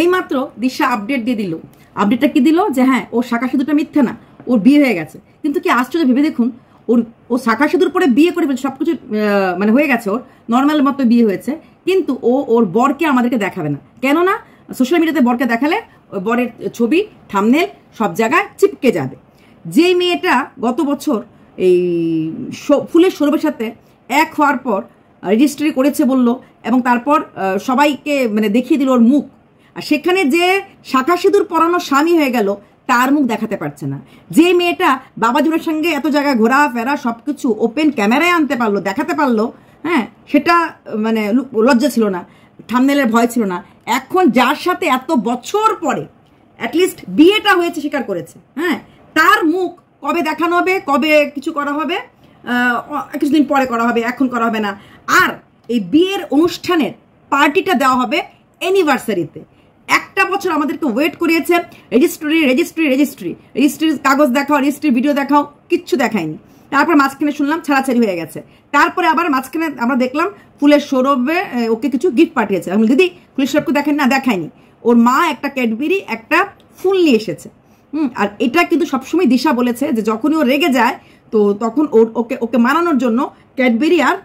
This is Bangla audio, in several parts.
এইমাত্র দিশা আপডেট দিয়ে দিল। আপডেটটা কি দিল যে হ্যাঁ ওর শাখা সিঁদুরটা মিথ্যা না, ওর বিয়ে হয়ে গেছে। কিন্তু কি আশ্চর্য ভেবে দেখুন, ও শাখা সিঁদুর পরে বিয়ে করে ফেলছে, সবকিছু মানে হয়ে গেছে, ওর নর্মাল মতো বিয়ে হয়েছে, কিন্তু ওর বরকে আমাদেরকে দেখাবে না। কেননা সোশ্যাল মিডিয়াতে বরকে দেখালে বরের ছবি থাম্বনেল সব জায়গায় চিপকে যাবে। যেই মেয়েটা গত বছর এই ফুলের সৌরভের সাথে এক হওয়ার পর রেজিস্ট্রি করেছে বলল, এবং তারপর সবাইকে মানে দেখিয়ে দিল ওর মুখ, আর সেখানে যে শাখা সিঁদুর পরানো স্বামী হয়ে গেল তার মুখ দেখাতে পারছে না। যে মেয়েটা বাবাজুরের সঙ্গে এত জায়গায় ঘোরাফেরা সব কিছু ওপেন ক্যামেরায় আনতে পারলো, দেখাতে পারলো, হ্যাঁ সেটা মানে লজ্জা ছিল না, থাম্বনেলের ভয় ছিল না। এখন যার সাথে এত বছর পরে অ্যাটলিস্ট বিয়েটা হয়েছে স্বীকার করেছে, হ্যাঁ তার মুখ কবে দেখানো হবে, কবে কিছু করা হবে, কিছুদিন পরে করা হবে, এখন করা হবে না। আর এই বিয়ের অনুষ্ঠানের পার্টিটা দেওয়া হবে অ্যানিভার্সারিতে। একটা বছর আমাদেরকে ওয়েট করিয়েছে, রেজিস্ট্রির কাগজ দেখাও, রেজিস্ট্রির ভিডিও দেখাও, কিচ্ছু দেখায়নি। তারপর মাঝখানে শুনলাম ছাড়াছাড়ি হয়ে গেছে। তারপরে আবার মাঝখানে আমরা দেখলাম ফুলের সৌরভে ওকে কিছু গিফট পাঠিয়েছে। আমি দিদি ফুলের সৌরভকে দেখেন না, দেখায়নি। ওর মা একটা ক্যাডবেরি একটা ফুল নিয়ে এসেছে। আর এটা কিন্তু সবসময় দিশা বলেছে যে যখনই ও রেগে যায় তো তখন ওকে মানানোর জন্য ক্যাডবেরি আর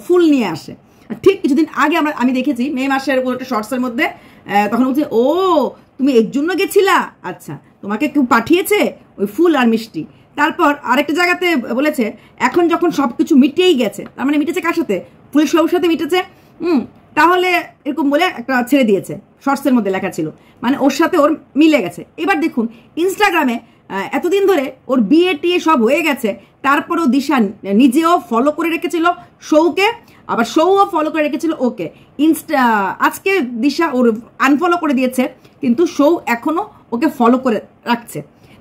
ফুল নিয়ে আসে। ঠিক কিছুদিন আগে আমি দেখেছি মে মাসের একটা শর্টসের মধ্যে, তখন বলছে ও তুমি এর জন্য গেছিলা, আচ্ছা তোমাকে কেউ পাঠিয়েছে ওই ফুল আর মিষ্টি। তারপর আরেকটা জায়গাতে বলেছে এখন যখন সব কিছু মিটেই গেছে, তার মানে মিটেছে কার সাথে, ফুলের সৌর সাথে মিটেছে, তাহলে এরকম বলে একটা ছেড়ে দিয়েছে, শর্টসের মধ্যে লেখা ছিল, মানে ওর সাথে ওর মিলে গেছে। এবার দেখুন ইনস্টাগ্রামে এতদিন ধরে ওর বিয়ে টিয়ে সব হয়ে গেছে, তারপরেও দিশা নিজেও ফলো করে রেখেছিল সৌকে, আবার সৌও ফলো করে রেখেছিল ওকে। আজকে দিশা ওর আনফলো করে দিয়েছে, কিন্তু সৌ এখনো ওকে ফলো করে রাখছে।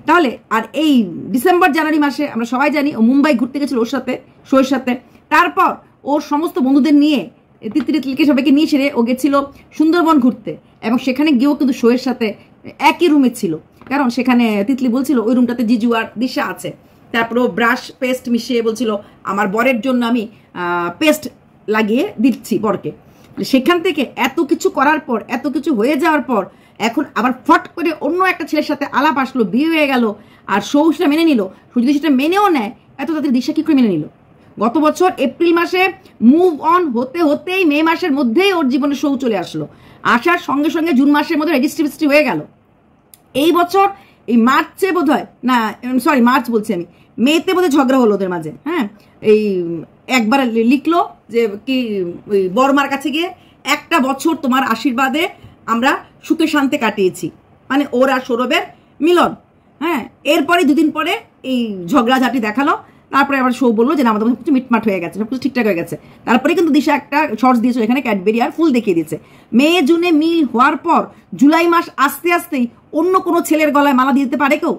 তাহলে আর এই ডিসেম্বর জানুয়ারি মাসে আমরা সবাই জানি ও মুম্বাই ঘুরতে গেছিল ওর সাথে, সৌয়ের সাথে। তারপর ওর সমস্ত বন্ধুদের নিয়ে তিতলিকে সবাইকে নিয়ে সেরে ও গেছিল সুন্দরবন ঘুরতে, এবং সেখানে গিয়েও কিন্তু সৌয়ের সাথে একই রুমে ছিল, কারণ সেখানে তিতলি বলছিল ওই রুমটাতে জিজু আর দিশা আছে। তারপর ও ব্রাশ পেস্ট মিশিয়ে বলছিল আমার বরের জন্য আমি পেস্ট লাগিয়ে দিচ্ছি বরকে। সেখান থেকে এত কিছু করার পর, এত কিছু হয়ে যাওয়ার পর এখন আবার ফট করে অন্য একটা ছেলের সাথে আলাপ আসলো, বিয়ে হয়ে গেল, আর সৌ সেটা মেনে নিল। যদি সেটা মেনেও নেয় এত তাদের দিশা কি করে মেনে নিল? গত বছর এপ্রিল মাসে মুভ অন হতে হতেই মে মাসের মধ্যেই ওর জীবনে সৌ চলে আসলো, আসার সঙ্গে সঙ্গে জুন মাসের মধ্যে রেজিস্ট্রি হয়ে গেল। এই বছর এই মার্চে বোধ হয় না, সরি মার্চ বলছি আমি, মেতে বোধহয় ঝগড়া হলো ওদের মাঝে। হ্যাঁ এই একবার লিখলো যে কি ওই বড়মার কাছে গিয়ে একটা বছর তোমার আশীর্বাদে আমরা সুখে শান্তি কাটিয়েছি, মানে ওর আর সৌরভের মিলন। হ্যাঁ এরপরে দুদিন পরে এই ঝগড়াঝাটি দেখালো, তারপরে আবার সৌ বললো যে না আমাদের কিছু মিটমাট হয়ে গেছে, সব কিছু ঠিকঠাক হয়ে গেছে। তারপরে কিন্তু দিশা একটা শর্টস দিয়েছিল, এখানে ক্যাডবেরি আর ফুল দেখিয়ে দিয়েছে। মে জুনে মিল হওয়ার পর জুলাই মাস আসতে আসতেই অন্য কোনো ছেলের গলায় মালা দিতে পারে কেউ?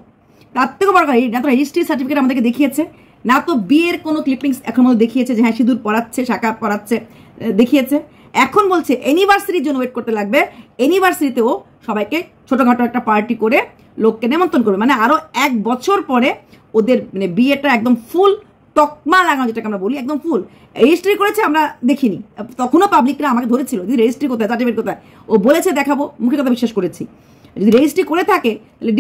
তার থেকেও বড় কথা, না তো রেজিস্ট্রি সার্টিফিকেট আমাদেরকে দেখিয়েছে, না তো বিয়ের কোনো ক্লিপিংস এখন মধ্যে দেখিয়েছে যে হ্যাঁ সিঁদুর পরাচ্ছে, শাখা পরাচ্ছে, দেখিয়েছে। এখন বলছে অ্যানিভার্সারির জন্য ওয়েট করতে লাগবে, অ্যানিভার্সারিতেও সবাইকে ছোটোখাটো একটা পার্টি করে লোককে নেমন্ত্রণ করবে, মানে আরও এক বছর পরে ওদের মানে বিয়েটা একদম ফুল তকমা লাগানো, যেটাকে আমরা বলি একদম ফুল। রেজিস্ট্রি করেছে আমরা দেখিনি, তখনও পাবলিকরা আমাকে ধরেছিল যদি রেজিস্ট্রি কোথায়, সার্টিফিকেট কোথায়, ও বলেছে দেখাবো, মুখের কথা বিশ্বাস করেছি। যদি রেজিস্ট্রি করে থাকে তাহলে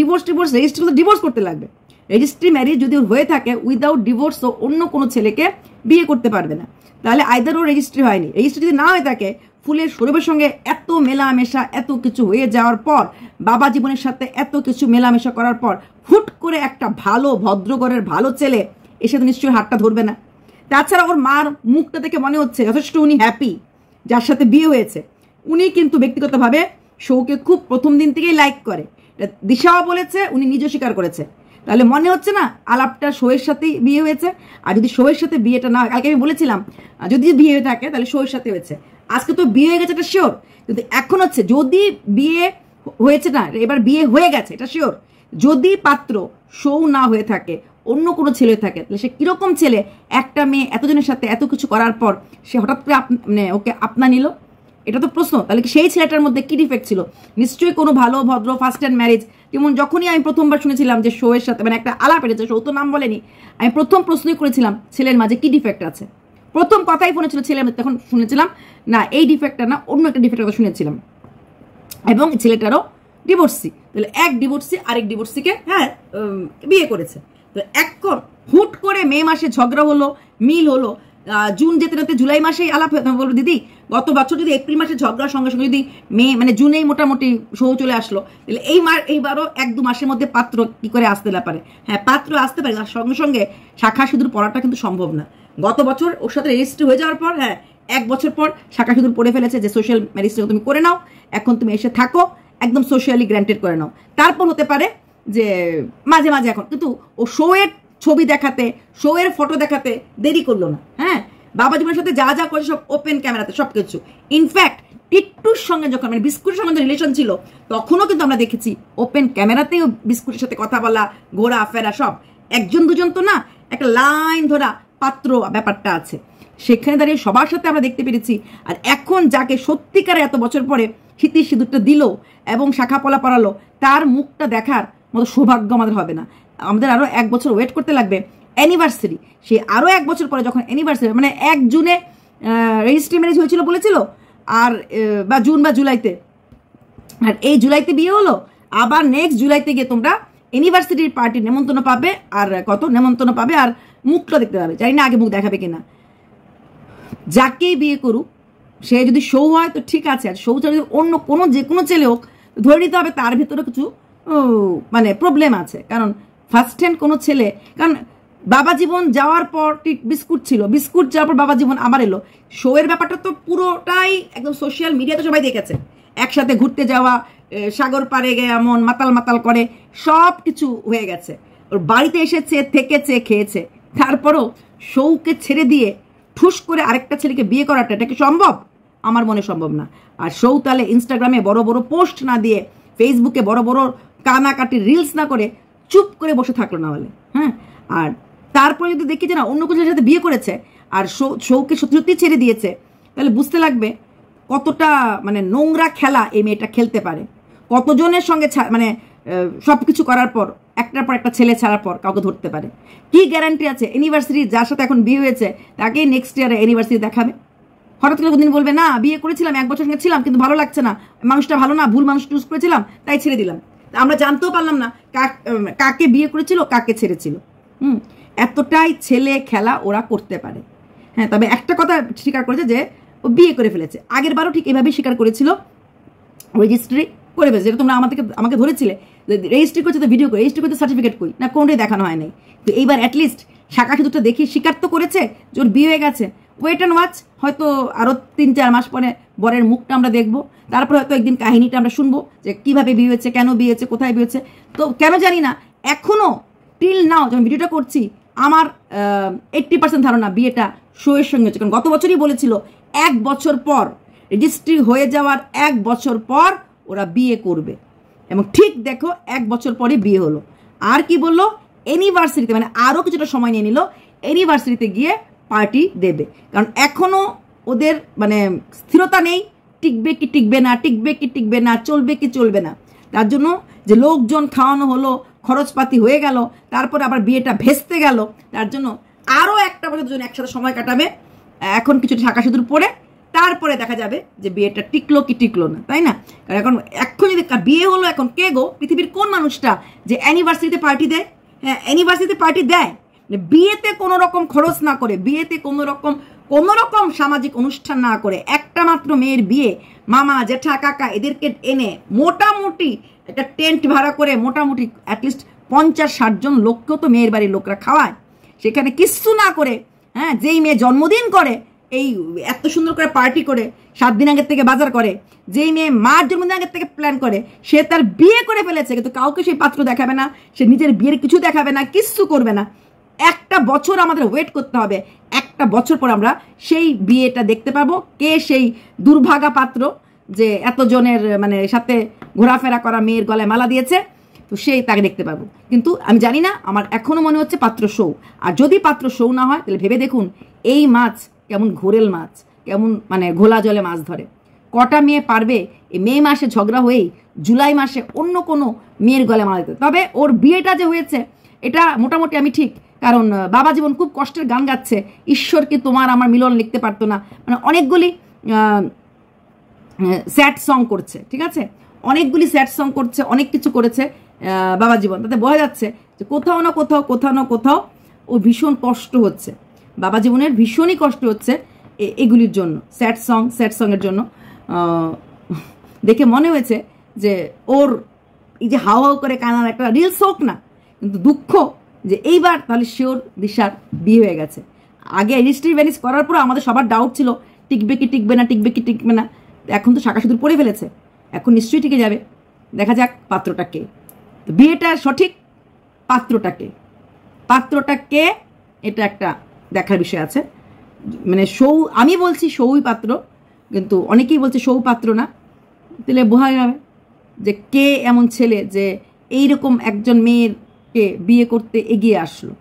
রেজিস্ট্রি ডিভোর্স করতে লাগবে। রেজিস্ট্রি ম্যারেজ যদি হয়ে থাকে উইদাউট ডিভোর্স ও অন্য কোনো ছেলেকে বিয়ে করতে পারবে না, তাহলে আইদার ও রেজিস্ট্রি হয়নি। রেজিস্ট্রি যদি না হয়ে থাকে, ফুলের সৌরভের সঙ্গে এত মেলামেশা এত কিছু হয়ে যাওয়ার পর, বাবা জীবনের সাথে এত কিছু মেলামেশা করার পর হুট করে একটা ভালো ভদ্রঘরের ভালো ছেলে এসে তো নিশ্চয়ই হাতটা ধরবে না। তাছাড়া ওর মার মুখটা দেখে মনে হচ্ছে যথেষ্ট উনি হ্যাপি যার সাথে বিয়ে হয়েছে। উনি কিন্তু ব্যক্তিগতভাবে সৌকে খুব প্রথম দিন থেকেই লাইক করে, দিশাও বলেছে, উনি নিজেও স্বীকার করেছে। তাহলে মনে হচ্ছে না আলাপটা সৌয়ের সাথেই বিয়ে হয়েছে। আর যদি সৌয়ের সাথে বিয়েটা না, কালকে আমি বলেছিলাম যদি বিয়ে হয়ে থাকে তাহলে সৌয়ের সাথে হয়েছে। আজকে তো বিয়ে হয়ে গেছে এটা শিওর, কিন্তু এখন হচ্ছে যদি বিয়ে হয়েছে না, এবার বিয়ে হয়ে গেছে এটা শিওর। যদি পাত্র সৌ না হয়ে থাকে, অন্য কোনো ছেলে থাকে, তাহলে সে কিরকম ছেলে একটা মেয়ে এতজনের সাথে এত কিছু করার পর সে হঠাৎ করে মানে ওকে আপনা নিল? এটা তো প্রশ্ন। তাহলে কি সেই ছেলেটার মধ্যে কি ডিফেক্ট ছিল? নিশ্চয়ই কোনো ভালো ভদ্র ফার্স্ট হ্যান্ড ম্যারেজ। যেমন যখনই আমি প্রথমবার শুনেছিলাম যে শোয়ের সাথে মানে একটা আলাপ এসেছে, শো তো নাম বলেনি, আমি প্রথম প্রশ্নই করেছিলাম ছেলের মাঝে কি ডিফেক্ট আছে। প্রথম কথাই ফোনে ছিল ছেলের মধ্যে, তখন শুনেছিলাম না এই ডিফেক্টটা না, অন্য একটা ডিফেক্টের কথা শুনেছিলাম। এবং ছেলেটারও ডিভোর্সি। তাহলে এক ডিভোর্সি আরেক ডিভোর্সিকে বিয়ে করেছে। তো এখন হুট করে মে মাসে ঝগড়া হলো, মিল হলো, জুন যেতে যেতে জুলাই মাসেই আলাপ বলবো দিদি গত বছর যদি এপ্রিল মাসে ঝগড়ার সঙ্গে সঙ্গে যদি মে জুনেই মোটামুটি শো চলে আসলো, তাহলে এইবারও 1-2 মাসের মধ্যে পাত্র কি করে আসতে না পারে? হ্যাঁ, পাত্র আসতে পারে, তার সঙ্গে সঙ্গে শাখা সিঁদুর পড়াটা কিন্তু সম্ভব না। গত বছর ওর সাথে রেজিস্ট্রি হয়ে যাওয়ার পর 1 বছর পর শাখা সিঁদুর পড়ে ফেলেছে যে সোশ্যাল ম্যারেজটা তুমি করে নাও, এখন তুমি এসে থাকো, একদম সোশ্যালি গ্র্যান্টেড করে নাও। তারপর হতে পারে যে মাঝে মাঝে এখন কিন্তু ও শোয়ের ছবি দেখাতে, শোয়ের ফটো দেখাতে দেরি করলো না। বাবা জীবনের সাথে যা যা করেছে সব ওপেন ক্যামেরাতে সবকিছু। ইনফ্যাক্ট টিট্টুর সঙ্গে যখন বিস্কুটের সঙ্গে রিলেশন ছিল তখনও কিন্তু আমরা দেখেছি ওপেন ক্যামেরাতেও বিস্কুটের সাথে কথা বলা, ঘোরা ফেরা সব। 1-2 তো না, একটা লাইন ধরা পাত্র ব্যাপারটা আছে। সেখানে দাঁড়িয়ে সবার সাথে আমরা দেখতে পেরেছি। আর এখন যাকে সত্যিকারে এত বছর পরে স্মৃতির সিঁদুরটা দিল এবং শাখা পলা পড়ালো, তার মুখটা দেখার মতো সৌভাগ্য আমাদের হবে না। আমাদের আরো 1 বছর ওয়েট করতে লাগবে অ্যানিভার্সারি। সে আরো 1 বছর পরে যখন অ্যানিভার্সারি, 1 জুনে রেজিস্ট্রি ম্যারেজ হয়েছিল বলেছিল, আর বা জুন বা জুলাইতে, আর এই জুলাইতে বিয়ে হলো, আবার নেক্সট জুলাইতে গিয়ে তোমরা অ্যানিভার্সারির পার্টির নেমন্তন্ন পাবে, আর নেমন্তন্ন পাবে, আর মুখটা দেখতে পাবে। জানি না আগে মুখ দেখাবে কিনা। যাকেই বিয়ে করুক, সে যদি শো হয় তো ঠিক আছে, আর শো যদি অন্য যে কোনো ছেলে হোক, ধরে নিতে হবে তার ভেতরে কিছু প্রবলেম আছে। কারণ ফার্স্ট হ্যান্ড কোনো ছেলে, কারণ বাবা জীবন যাওয়ার পর বিস্কুট ছিল, বিস্কুট যাওয়ার পর বাবা জীবন আবার এলো। শো এর ব্যাপারটা তো পুরোটাই একদম সোশ্যাল মিডিয়াতে সবাই দেখেছে, একসাথে ঘুরতে যাওয়া, সাগর পাড়ে গিয়ে এমন মাতাল করে সব কিছু হয়ে গেছে। ওর বাড়িতে এসেছে, থেকেছে, খেয়েছে, তারপরও শোকে ছেড়ে দিয়ে ঠুস করে আরেকটা ছেলেকে বিয়ে করাটা এটা কি সম্ভব? আমার মনে সম্ভব না। আর শো তাহলে ইনস্টাগ্রামে বড় বড় পোস্ট না দিয়ে, ফেসবুকে বড় বড় কানাকাটি রিলস না করে চুপ করে বসে থাকলো না বলে। আর তারপরে যদি দেখি যে না অন্য কোনো সাথে বিয়ে করেছে আর শোকে সত্যি সত্যি ছেড়ে দিয়েছে, তাহলে বুঝতে লাগবে কতটা নোংরা খেলা এই মেয়েটা খেলতে পারে। কতজনের সঙ্গে সবকিছু করার পর একটার পর একটা ছেলে ছাড়ার পর কাউকে ধরতে পারে। কি গ্যারান্টি আছে অ্যানিভার্সারি যার সাথে এখন বিয়ে হয়েছে তাকেই নেক্সট ইয়ারে অ্যানিভার্সারি দেখাবে? হঠাৎ করে কোনদিন বলবে না বিয়ে করেছিলাম, 1 বছর সঙ্গে ছিলাম কিন্তু ভালো লাগছে না, মানুষটা ভালো না, ভুল মানুষ চুজ করেছিলাম তাই ছেড়ে দিলাম। আমরা জানতেও পারলাম না কাকে বিয়ে করেছিল, কাকে ছেড়েছিল। এতটাই ছেলে খেলা ওরা করতে পারে। তবে একটা কথা স্বীকার করেছে যে ও বিয়ে করে ফেলেছে। আগের বারও ঠিক এভাবেই স্বীকার করেছিল, রেজিস্ট্রি করে ফেলেছে। যেটা তোমরা আমাকে ধরেছিলে রেজিস্ট্রি করছে তো ভিডিও করে, রেজিস্ট্রি করতে সার্টিফিকেট কই না, কোনটাই দেখানো হয় নাই। তো এইবার অ্যাটলিস্ট শাখা সিঁদুরটা দেখি স্বীকার তো করেছে যে ওর বিয়ে হয়ে গেছে। ওয়েট অ্যান্ড ওয়াচ, হয়তো আরো 3-4 মাস পরে বরের মুখটা আমরা দেখবো, তারপরে হয়তো একদিন কাহিনীটা আমরা শুনবো যে কিভাবে বিয়ে হয়েছে, কেন বিয়ে হয়েছে, কোথায় বিয়ে হয়েছে। তো কেন জানি না এখনো টিল নাও যখন ভিডিওটা করছি আমার 80% ধারণা বিয়েটা শোয়ের সঙ্গে হচ্ছে। কারণ গত বছরই বলেছিল 1 বছর পর রেজিস্ট্রি হয়ে যাওয়ার 1 বছর পর ওরা বিয়ে করবে, এবং ঠিক দেখো 1 বছর পরে বিয়ে হলো। আর কি বললো, অ্যানিভার্সারিতে আরো কিছুটা সময় নিয়ে নিল, অ্যানিভার্সারিতে গিয়ে পার্টি দেবে। কারণ এখনো ওদের স্থিরতা নেই, টিকবে কি টিকবে না, টিকবে কি টিকবে না, চলবে কি চলবে না। তার জন্য যে লোকজন খাওয়ানো হলো, খরচপাতি হয়ে গেল, তারপর আবার বিয়েটা ভেস্তে গেল, তার জন্য আরো 1 বছর জন্য একসাথে সময় কাটাবে। এখন কিছু শাখা সিঁদুর পরে তারপরে দেখা যাবে যে বিয়েটা টিকলো কি টিকলো না, তাই না? কারণ এখন যদি বিয়ে হলো, এখন কে গো পৃথিবীর কোন মানুষটা যে অ্যানিভার্সারিতে পার্টি দেয়? অ্যানিভার্সারিতে পার্টি দেয় বিয়েতে কোনো রকম খরচ না করে, বিয়েতে কোনো রকম সামাজিক অনুষ্ঠান না করে, একটা মাত্র মেয়ের বিয়ে, মামা জেঠা কাকা এদেরকে এনে মোটামুটি একটা টেন্ট ভাড়া করে মোটামুটি অ্যাটলিস্ট 50-60 জন লোককেও তো মেয়ের বাড়ির লোকরা খাওয়ায়। সেখানে কিচ্ছু না করে যেই মেয়ে জন্মদিন করে এই এত সুন্দর করে পার্টি করে 7 দিন আগের থেকে বাজার করে, যেই মেয়ে মার জন্মদিন আগের থেকে প্ল্যান করে, সে তার বিয়ে করে ফেলেছে, কিন্তু কাউকে সেই পাত্র দেখাবে না, সে নিজের বিয়ের কিছু দেখাবে না, কিচ্ছু করবে না। 1 বছর আমাদের ওয়েট করতে হবে, 1 বছর পর আমরা সেই বিয়েটা দেখতে পাবো। কে সেই দুর্ভাগা পাত্র যে এতজনের সাথে ঘোরাফেরা করা মেয়ের গলায় মালা দিয়েছে, তো সেই তাকে দেখতে পাবো। কিন্তু আমি জানি না, আমার এখনো মনে হচ্ছে পাত্র শৌ। আর যদি পাত্র শৌ না হয় তাহলে ভেবে দেখুন এই মাছ কেমন ঘোরেল মাছ, কেমন ঘোলা জলে মাছ ধরে। কটা মেয়ে পারবে এই মে মাসে ঝগড়া হয়েই জুলাই মাসে অন্য কোনো মেয়ের গলায় মালা দিতে? তবে ওর বিয়েটা যে হয়েছে এটা মোটামুটি আমি ঠিক, কারণ বাবা জীবন খুব কষ্টের গান গাচ্ছে, ঈশ্বরকে তোমার আমার মিলন লিখতে পারতো না, অনেকগুলি স্যাড সং করছে, ঠিক আছে, অনেকগুলি স্যাড সং করছে, অনেক কিছু করেছে বাবা জীবন, তাতে বোঝা যাচ্ছে যে কোথাও না কোথাও ও ভীষণ কষ্ট হচ্ছে, বাবা জীবনের ভীষণই কষ্ট হচ্ছে এগুলির জন্য, স্যাড সঙের জন্য। দেখে মনে হয়েছে যে ওর এই যে হাও করে কানার একটা রিলস হোক না, কিন্তু দুঃখ যে এইবার তাহলে শিওর দিশার বিয়ে হয়ে গেছে। আগে রিস্ট্রি ভ্যানিস করার পর আমাদের সবার ডাউট ছিল টিকবে কি টিকবে না, এখন তো শাঁখা সিঁদুর পরে ফেলেছে, এখন নিশ্চয়ই টিকে যাবে। দেখা যাক পাত্রটা কে, তো বিয়েটা সঠিক পাত্রটা কে এটা একটা দেখার বিষয় আছে। মানে আমি বলছি সৌই পাত্র, কিন্তু অনেকেই বলছে সৌ পাত্র না, তাহলে বোঝা যাবে যে কে এমন ছেলে যে এইরকম একজন মেয়েরকে বিয়ে করতে এগিয়ে আসলো।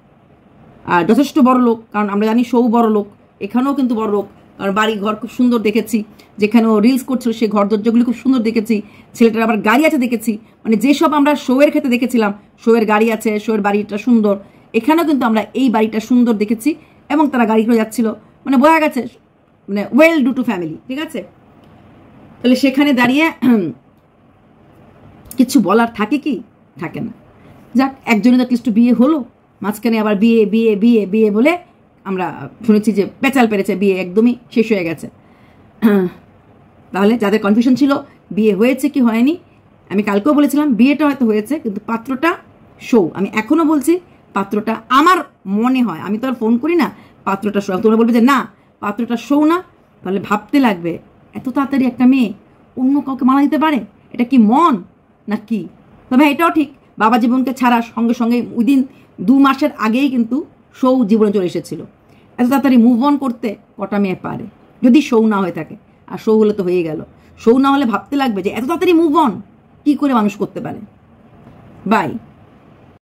আর যথেষ্ট বড় লোক, কারণ আমরা জানি সৌ বড় লোক, এখানেও কিন্তু বড় লোক, কারণ বাড়ি ঘর খুব সুন্দর দেখেছি, যেখানে ও রিলস করছিল সেই ঘর দরজাগুলি খুব সুন্দর দেখেছি, ছেলেটার আবার গাড়ি আছে দেখেছি, মানে যেসব আমরা শোয়ের ক্ষেত্রে দেখেছিলাম শোয়ের গাড়ি আছে, শোয়ের বাড়িটা সুন্দর, এখানেও কিন্তু আমরা এই বাড়িটা সুন্দর দেখেছি, এবং তারা গাড়ি করে যাচ্ছিল, মানে বোঝা গেছে মানে ওয়েল ডু টু ফ্যামিলি, ঠিক আছে। তাহলে সেখানে দাঁড়িয়ে কিছু বলার থাকে কি, থাকে না। যাক, একজনের অ্যাটলিস্ট বিয়ে হলো, মাঝখানে আবার বিয়ে বলে আমরা শুনেছি যে পেঁচাল পেরেছে, বিয়ে একদমই শেষ হয়ে গেছে। তাহলে যাদের কনফিউশন ছিল বিয়ে হয়েছে কি হয়নি, আমি কালকেও বলেছিলাম বিয়েটা হয়তো হয়েছে, কিন্তু পাত্রটা শো। আমি এখনো বলছি পাত্রটা, আমার মনে হয়, আমি তো আর ফোন করি না, পাত্রটা শো। তোমরা বলবে যে না পাত্রটা শো না, তাহলে ভাবতে লাগবে এত তাড়াতাড়ি একটা মেয়ে অন্য কাউকে মানা দিতে পারে, এটা কি মন না কি? তবে এটাও ঠিক, বাবা জীবনকে ছাড়া সঙ্গে উইদিন 2 মাসের আগেই কিন্তু শো জীবনে চলে এসেছিল। এত তাড়াতাড়ি মুভ অন করতে কটা মেয়ে পারে, যদি শো না হয়ে থাকে। আর শো হলে তো হয়ে গেল, শো না হলে ভাবতে লাগবে যে এত তাড়াতাড়ি মুভ অন কি করে মানুষ করতে পারে। বাই।